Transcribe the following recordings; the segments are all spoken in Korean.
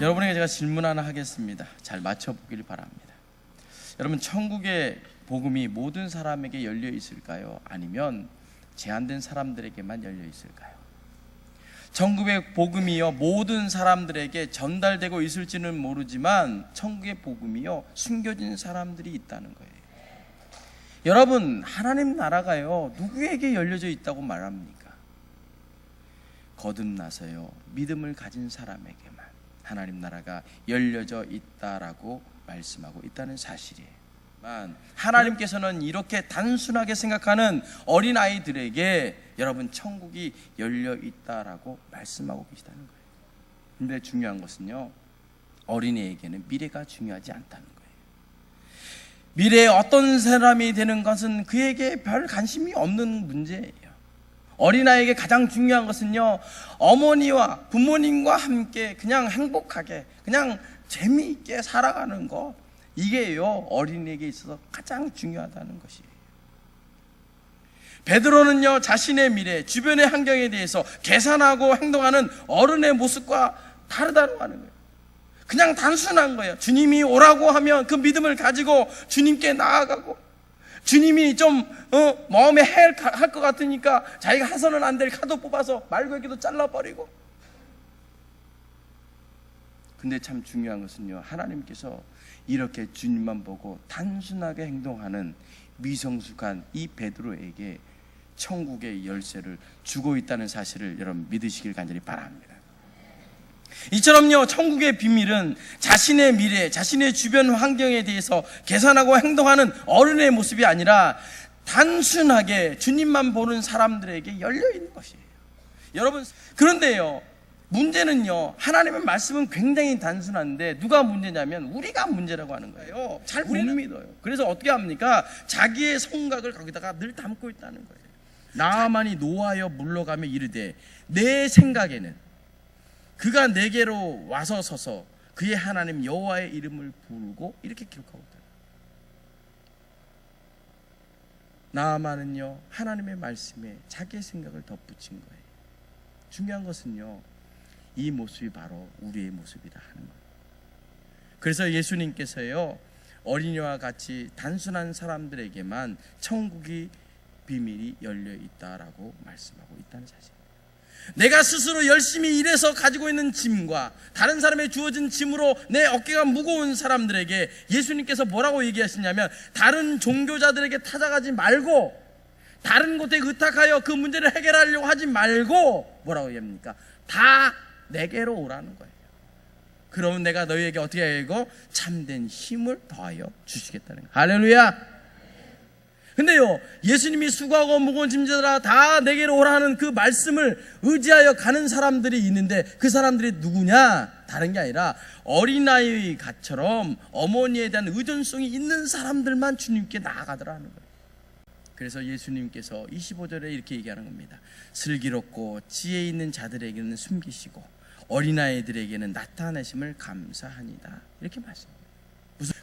여러분에게 제가 질문 하나 하겠습니다. 잘 맞춰보길 바랍니다. 여러분, 천국의 복음이 모든 사람에게 열려 있을까요? 아니면 제한된 사람들에게만 열려 있을까요? 천국의 복음이요, 모든 사람들에게 전달되고 있을지는 모르지만 천국의 복음이요, 숨겨진 사람들이 있다는 거예요. 여러분, 하나님 나라가요, 누구에게 열려져 있다고 말합니까? 거듭나서요, 믿음을 가진 사람에게만 하나님 나라가 열려져 있다라고 말씀하고 있다는 사실이에요. 하나님께서는 이렇게 단순하게 생각하는 어린아이들에게 여러분, 천국이 열려 있다라고 말씀하고 계시다는 거예요. 근데 중요한 것은요, 어린이에게는 미래가 중요하지 않다는 거예요. 미래에 어떤 사람이 되는 것은 그에게 별 관심이 없는 문제예요. 어린아이에게 가장 중요한 것은요, 어머니와 부모님과 함께 그냥 행복하게, 그냥 재미있게 살아가는 것, 이게요, 어린이에게 있어서 가장 중요하다는 것이에요. 베드로는요, 자신의 미래, 주변의 환경에 대해서 계산하고 행동하는 어른의 모습과 다르다고 하는 거예요. 그냥 단순한 거예요. 주님이 오라고 하면 그 믿음을 가지고 주님께 나아가고, 주님이 좀 마음에 할 것 같으니까 자기가 해서는 안 될 카드 뽑아서 말고기도 잘라버리고. 근데 참 중요한 것은요, 하나님께서 이렇게 주님만 보고 단순하게 행동하는 미성숙한 이 베드로에게 천국의 열쇠를 주고 있다는 사실을 여러분 믿으시길 간절히 바랍니다. 이처럼요, 천국의 비밀은 자신의 미래, 자신의 주변 환경에 대해서 계산하고 행동하는 어른의 모습이 아니라 단순하게 주님만 보는 사람들에게 열려 있는 것이에요. 여러분, 그런데요, 문제는요, 하나님의 말씀은 굉장히 단순한데 누가 문제냐면 우리가 문제라고 하는 거예요. 잘 못 믿어요. 그래서 어떻게 합니까? 자기의 성각을 거기다가 늘 담고 있다는 거예요. 나만이 노하여 물러가며 이르되 내 생각에는 그가 내게로 와서 서서 그의 하나님 여호와의 이름을 부르고, 이렇게 기록하고 있다. 나만은요, 하나님의 말씀에 자기의 생각을 덧붙인 거예요. 중요한 것은요, 이 모습이 바로 우리의 모습이다 하는 거예요. 그래서 예수님께서요, 어린이와 같이 단순한 사람들에게만 천국의 비밀이 열려 있다라고 말씀하고 있다는 사실. 내가 스스로 열심히 일해서 가지고 있는 짐과 다른 사람의 주어진 짐으로 내 어깨가 무거운 사람들에게 예수님께서 뭐라고 얘기하시냐면, 다른 종교자들에게 찾아가지 말고, 다른 곳에 의탁하여 그 문제를 해결하려고 하지 말고 뭐라고 얘기합니까? 다 내게로 오라는 거예요. 그러면 내가 너희에게 어떻게 하고 참된 힘을 더하여 주시겠다는 거예요. 할렐루야. 근데요, 예수님이 수고하고 무거운 짐자들아 다 내게로 오라는 그 말씀을 의지하여 가는 사람들이 있는데, 그 사람들이 누구냐? 다른 게 아니라 어린아이의 갓처럼 어머니에 대한 의존성이 있는 사람들만 주님께 나아가더라는 거예요. 그래서 예수님께서 25절에 이렇게 얘기하는 겁니다. 슬기롭고 지혜 있는 자들에게는 숨기시고 어린아이들에게는 나타내심을 감사하니다. 이렇게 말씀합니다.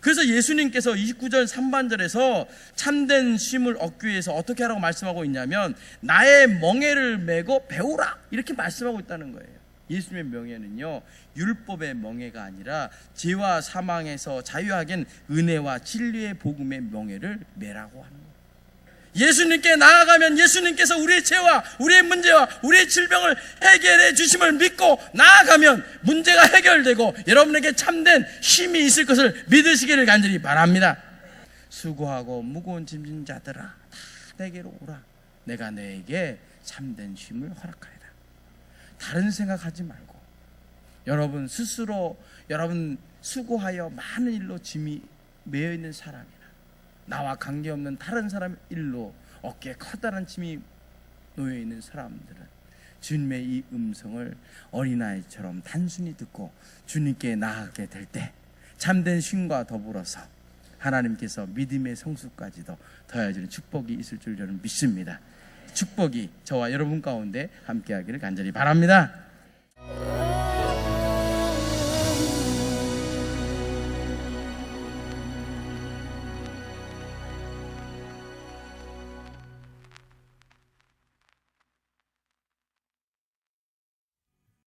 그래서 예수님께서 29절 3반절에서 참된 쉼을 얻기 위해서 어떻게 하라고 말씀하고 있냐면, 나의 멍에를 메고 배우라, 이렇게 말씀하고 있다는 거예요. 예수님의 명예는요, 율법의 멍에가 아니라 죄와 사망에서 자유하겐 은혜와 진리의 복음의 명예를 메라고 하는 거예요. 예수님께 나아가면 예수님께서 우리의 죄와 우리의 문제와 우리의 질병을 해결해 주심을 믿고 나아가면 문제가 해결되고 여러분에게 참된 힘이 있을 것을 믿으시기를 간절히 바랍니다. 수고하고 무거운 짐진 자들아 다 내게로 오라. 내가 너에게 참된 힘을 허락하리라. 다른 생각하지 말고, 여러분 스스로 여러분 수고하여 많은 일로 짐이 매여 있는 사람이나 나와 관계없는 다른 사람 일로 어깨에 커다란 짐이 놓여있는 사람들은 주님의 이 음성을 어린아이처럼 단순히 듣고 주님께 나아가게 될 때 참된 쉼과 더불어서 하나님께서 믿음의 성숙까지도 더해주는 축복이 있을 줄 저는 믿습니다. 축복이 저와 여러분 가운데 함께하기를 간절히 바랍니다.